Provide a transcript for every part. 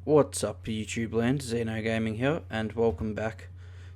What's up, YouTube land? Xeno Gaming here, and welcome back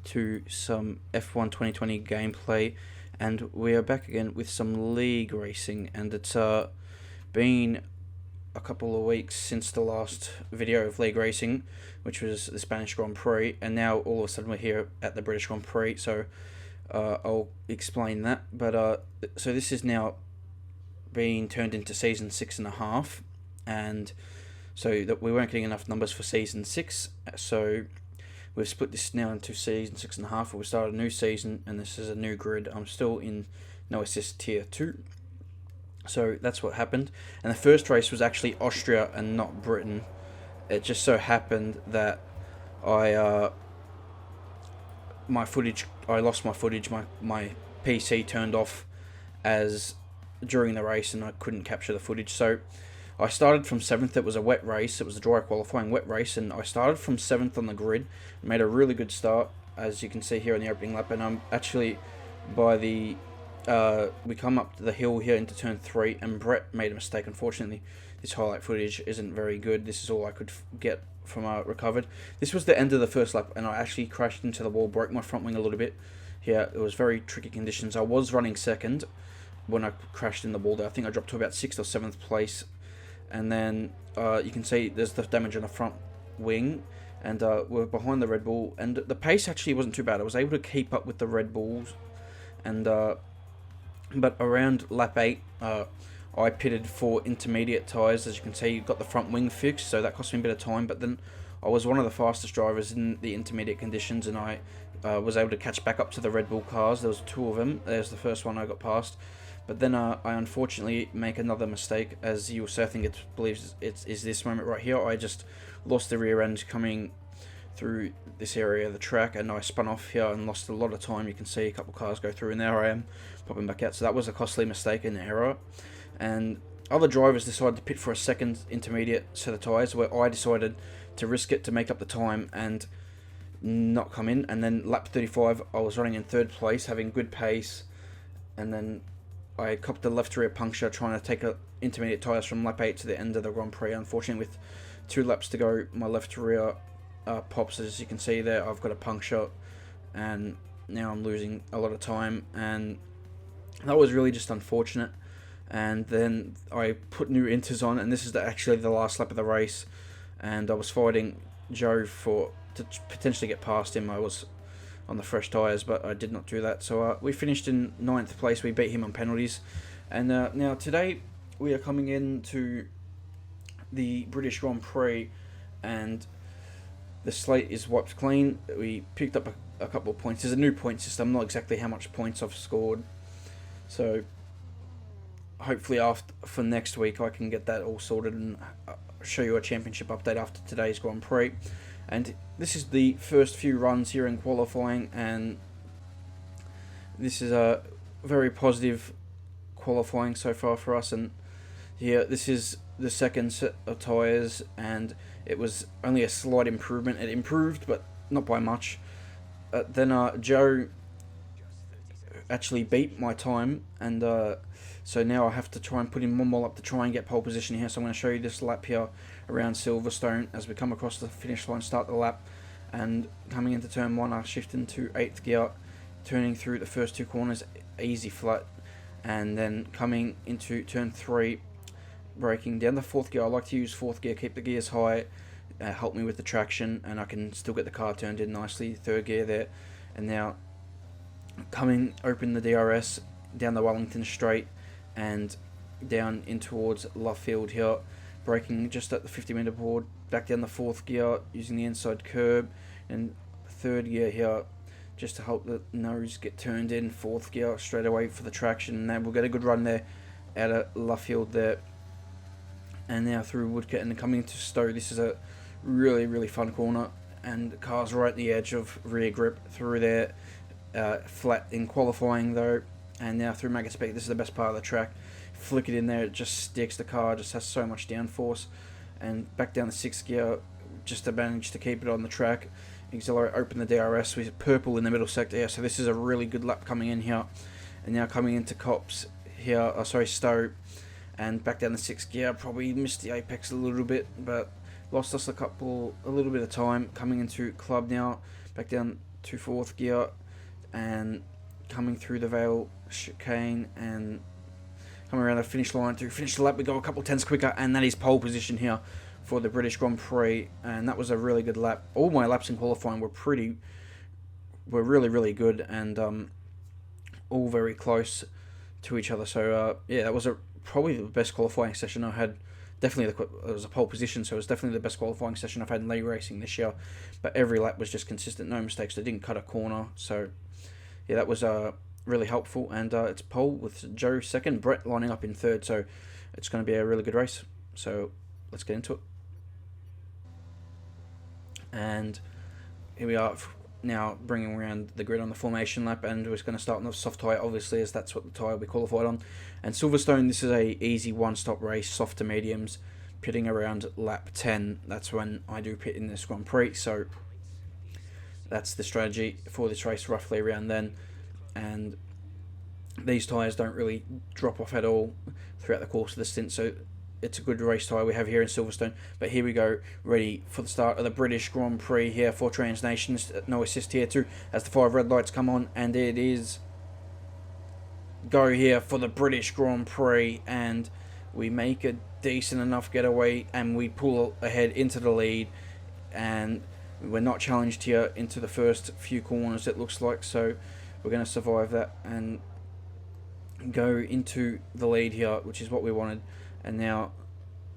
to some F1 2020 gameplay. And we are back again with some league racing, and it's been a couple of weeks since the last video of league racing, which was the Spanish Grand Prix, and now all of a sudden we're here at the British Grand Prix. So I'll explain that. But so this is now being turned into season 6.5, and so that we weren't getting enough numbers for season 6, so we've split this now into season 6.5, where we start a new season, and this is a new grid. I'm still in no assist tier 2, so that's what happened. And the first race was actually Austria and not Britain. It just so happened that I lost my footage. My PC turned off as during the race, and I couldn't capture the footage. So I started from 7th. It was a wet race. It was a dry qualifying wet race, and I started from 7th on the grid. Made a really good start, as you can see here in the opening lap. And I'm actually by the we come up the hill here into turn 3, and Brett made a mistake. Unfortunately, this highlight footage isn't very good. This is all I could get from recovered. This was the end of the first lap, and I actually crashed into the wall, broke my front wing a little bit. Here, it was very tricky conditions. I was running second when I crashed in the wall there. I think I dropped to about 6th or 7th place. And then you can see there's the damage on the front wing, and we're behind the Red Bull, and the pace actually wasn't too bad. I was able to keep up with the Red Bulls, and but around lap 8 I pitted for intermediate tyres. As you can see, got the front wing fixed, so that cost me a bit of time, but then I was one of the fastest drivers in the intermediate conditions, and I was able to catch back up to the Red Bull cars. There was 2 of them. There's the first one I got past. But then I unfortunately make another mistake, as you'll see. I think it believes it's this moment right here. I just lost the rear end coming through this area of the track, and I spun off here and lost a lot of time. You can see a couple cars go through, and there I am popping back out. So that was a costly mistake and error. And other drivers decided to pit for a second intermediate set of tyres, where I decided to risk it to make up the time and not come in. And then lap 35, I was running in 3rd place, having good pace, and then I copped a left rear puncture trying to take intermediate tyres from lap 8 to the end of the Grand Prix. Unfortunately, with 2 laps to go, my left rear pops. As you can see there, I've got a puncture, and now I'm losing a lot of time, and that was really just unfortunate. And then I put new inters on, and this is actually the last lap of the race, and I was fighting Joe to potentially get past him. I was on the fresh tyres, but I did not do that. So we finished in 9th place. We beat him on penalties. And now today we are coming into the British Grand Prix, and the slate is wiped clean. We picked up a couple of points. There's a new point system. Not exactly how much points I've scored. So hopefully for next week I can get that all sorted and show you a championship update after today's Grand Prix. And this is the first few runs here in qualifying, and this is a very positive qualifying so far for us. And here, this is the second set of tyres, and it was only a slight improvement. It improved, but not by much. Then Joe actually beat my time, and so now I have to try and put in one more lap to try and get pole position here. So I'm going to show you this lap here around Silverstone as we come across the finish line, start the lap, and coming into turn 1, I shift into 8th gear, turning through the first 2 corners, easy flat, and then coming into turn 3, braking down the 4th gear. I like to use 4th gear, keep the gears high, help me with the traction, and I can still get the car turned in nicely. 3rd gear there, and now coming open the DRS down the Wellington straight and down in towards Luffield here, braking just at the 50-meter board, back down the 4th gear using the inside curb, and 3rd gear here just to help the nose get turned in. 4th gear straight away for the traction, and then we'll get a good run there out of Luffield there, and now through Woodcote and coming into Stowe. This is a really fun corner, and the car's right at the edge of rear grip through there. Flat in qualifying though, and now through Maggots Peak. This is the best part of the track. Flick it in there, it just sticks. The car just has so much downforce, and back down the 6th gear just to manage to keep it on the track. Accelerate, open the DRS with purple in the middle sector here. So this is a really good lap coming in here, and now coming into Cops here. Stowe, and back down the 6th gear. Probably missed the apex a little bit, but lost us a little bit of time coming into club now, back down to fourth gear, and coming through the Vale chicane and coming around the finish line to finish the lap. We go a couple tenths quicker, and that is pole position here for the British Grand Prix, and that was a really good lap. All my laps in qualifying were really good, and all very close to each other. So yeah, that was probably the best qualifying session I had. Definitely, it was a pole position, so it was definitely the best qualifying session I've had in league racing this year. But every lap was just consistent, no mistakes. They didn't cut a corner, so yeah, that was really helpful. And it's pole with Joe second, Brett lining up in third, so it's going to be a really good race. So let's get into it. And here we are now bringing around the grid on the formation lap, and we're going to start on the soft tyre, obviously, as that's what the tyre we qualified on. And Silverstone, this is a easy one-stop race, soft to mediums, pitting around lap 10. That's when I do pit in this Grand Prix, so that's the strategy for this race, roughly around then. And these tyres don't really drop off at all throughout the course of the stint, so it's a good race tyre we have here in Silverstone. But here we go, ready for the start of the British Grand Prix here for Trans Nations. No assist here too, as the 5 red lights come on, and it is go here for the British Grand Prix, and we make a decent enough getaway, and we pull ahead into the lead, and we're not challenged here into the first few corners, it looks like, so we're going to survive that and go into the lead here, which is what we wanted. And now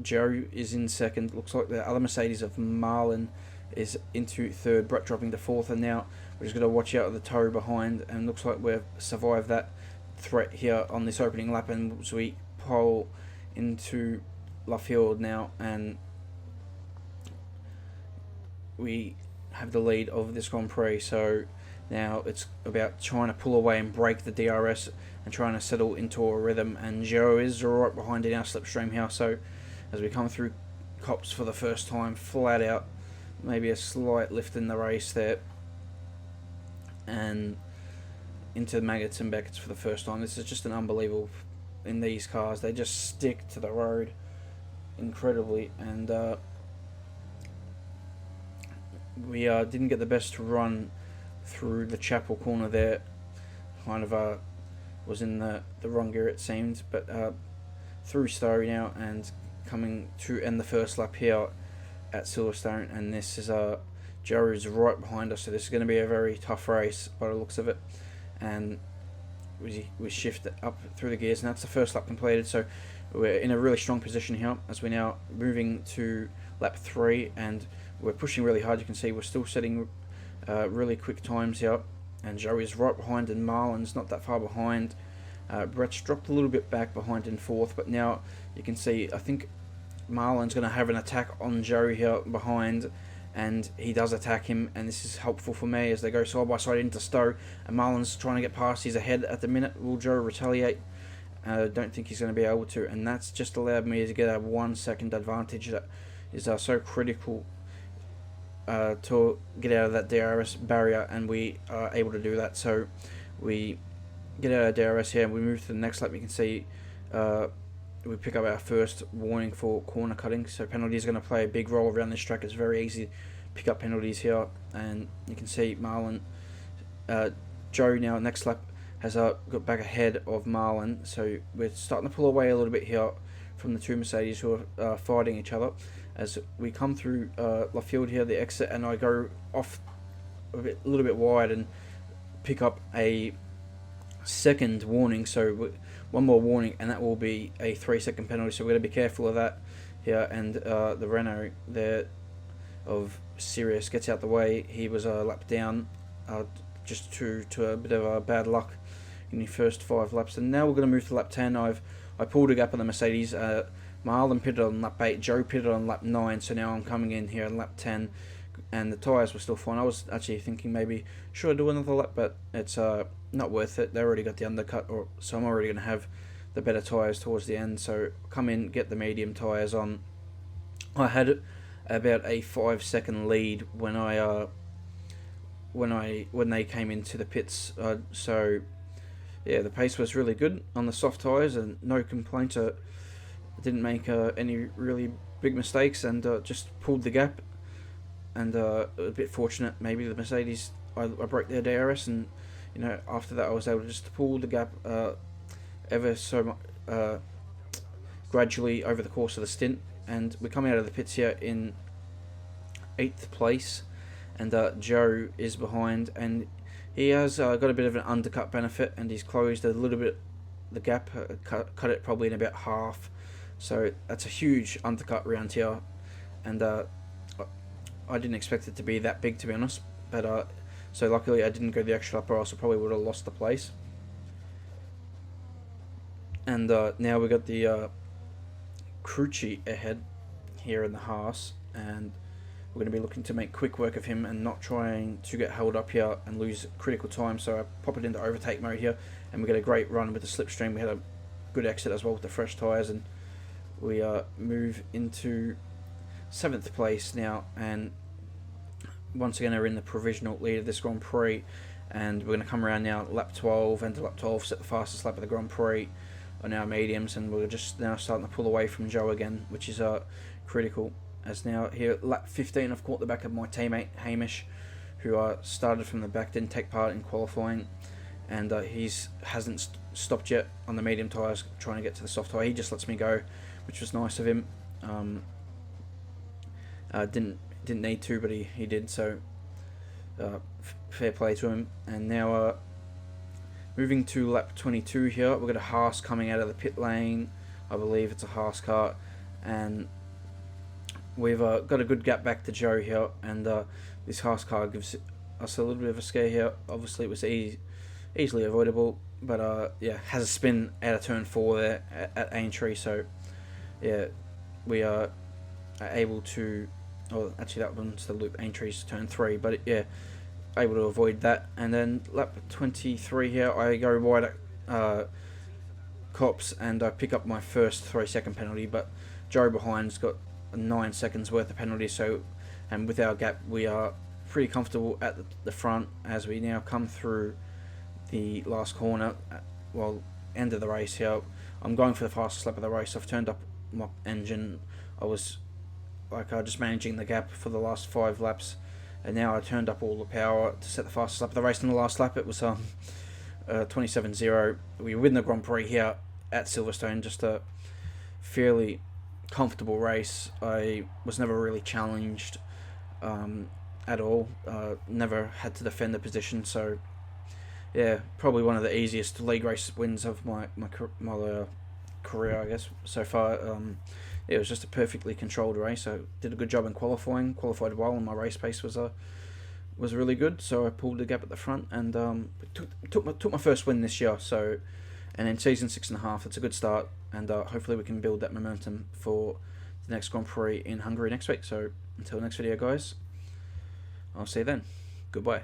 Joe is in second. Looks like the other Mercedes of Marlon is into third. Brett dropping to fourth. And now we're just going to watch out of the Tauri behind. And looks like we've survived that threat here on this opening lap. And so we pole into Luffield now. And we have the lead of this Grand Prix. So now it's about trying to pull away and break the DRS and trying to settle into a rhythm, and Joe is right behind in our slipstream here, so as we come through Cops for the first time, flat out, maybe a slight lift in the race there, and into Maggots and Beckett's for the first time. This is just an unbelievable in these cars, they just stick to the road incredibly, and we didn't get the best run through the Chapel corner there, kind of was in the wrong gear it seemed, but through Story now and coming to end the first lap here at Silverstone, and this is Joe is right behind us, so this is going to be a very tough race by the looks of it, and we shift up through the gears, and that's the first lap completed, so we're in a really strong position here as we're now moving to lap 3, and we're pushing really hard. You can see we're still setting really quick times here, and Joe is right behind, and Marlon's not that far behind. Brett's dropped a little bit back behind in fourth, but now you can see I think Marlon's going to have an attack on Joe here behind, and he does attack him, and this is helpful for me as they go side by side into Stowe, and Marlon's trying to get past. He's ahead at the minute. Will Joe retaliate? Don't think he's going to be able to, and that's just allowed me to get a 1 second advantage that is so critical to get out of that DRS barrier, and we are able to do that. So we get out of DRS here and we move to the next lap. You can see we pick up our first warning for corner cutting, so penalty is going to play a big role around this track. It's very easy to pick up penalties here, and you can see Marlon, Joe now next lap has got back ahead of Marlon, so we're starting to pull away a little bit here from the two Mercedes who are fighting each other. As we come through Luffield here, the exit, and I go off a little bit wide and pick up a second warning, so one more warning, and that will be a 3 second penalty, so we're going to be careful of that here. And the Renault there of Sirius gets out the way. He was a lap down, just to a bit of bad luck in the first 5 laps, and now we're going to move to lap 10. I pulled a gap on the Mercedes. Marlon pitted on lap 8, Joe pitted on lap 9, so now I'm coming in here on lap 10, and the tyres were still fine. I was actually thinking maybe should I do another lap, but it's not worth it. They already got the undercut, so I'm already going to have the better tyres towards the end, so come in, get the medium tyres on. I had about a 5 second lead when they came into the pits, so yeah, the pace was really good on the soft tyres and no complaints. Didn't make any really big mistakes and just pulled the gap. And a bit fortunate, maybe the Mercedes, I broke their DRS, and after that I was able to just pull the gap ever so much, gradually over the course of the stint. And we're coming out of the pits here in 8th place, and Joe is behind, and he has got a bit of an undercut benefit, and he's closed a little bit the gap, cut it probably in about half. So that's a huge undercut round here, and I didn't expect it to be that big, to be honest. But so luckily I didn't go the extra lap, or else I probably would have lost the place. And now we got the Prix ahead here in the Haas, and we're going to be looking to make quick work of him and not trying to get held up here and lose critical time. So I pop it into overtake mode here, and we get a great run with the slipstream. We had a good exit as well with the fresh tyres, and we move into 7th place now, and once again are in the provisional lead of this Grand Prix. And we're going to come around now lap 12, enter lap 12, set the fastest lap of the Grand Prix on our mediums, and we're just now starting to pull away from Joe again, which is critical. As now here at lap 15, I've caught the back of my teammate Hamish, who started from the back, didn't take part in qualifying, and he's hasn't stopped yet on the medium tyres, trying to get to the soft tyre. He just lets me go, which was nice of him. Didn't need to, but he did, so fair play to him. And now moving to lap 22 here, we've got a Haas coming out of the pit lane. I believe it's a Haas car, and we've got a good gap back to Joe here, and this Haas car gives us a little bit of a scare here. Obviously it was easily avoidable, but yeah, has a spin out of turn 4 there at Aintree, so yeah, we are able to, oh actually that one's the loop, Aintree's turn 3, but yeah, able to avoid that. And then lap 23 here, I go wide at Cops, and I pick up my first 3-second penalty, but Joe behind's got 9 seconds worth of penalty. So, and with our gap, we are pretty comfortable at the front as we now come through the last corner. Well, end of the race here. I'm going for the fastest lap of the race. I've turned up my engine. I was like just managing the gap for the last 5 laps, and now I turned up all the power to set the fastest lap of the race. In the last lap, it was 27.0. We win the Grand Prix here at Silverstone. Just a fairly comfortable race. I was never really challenged at all. Never had to defend the position. So yeah, probably one of the easiest league race wins of my career, I guess, so far. It was just a perfectly controlled race. I did a good job in qualifying. Qualified well, and my race pace was really good. So I pulled the gap at the front, and took my first win this year. So, and in season 6.5, it's a good start, and hopefully we can build that momentum for the next Grand Prix in Hungary next week. So until next video, guys, I'll see you then. Goodbye.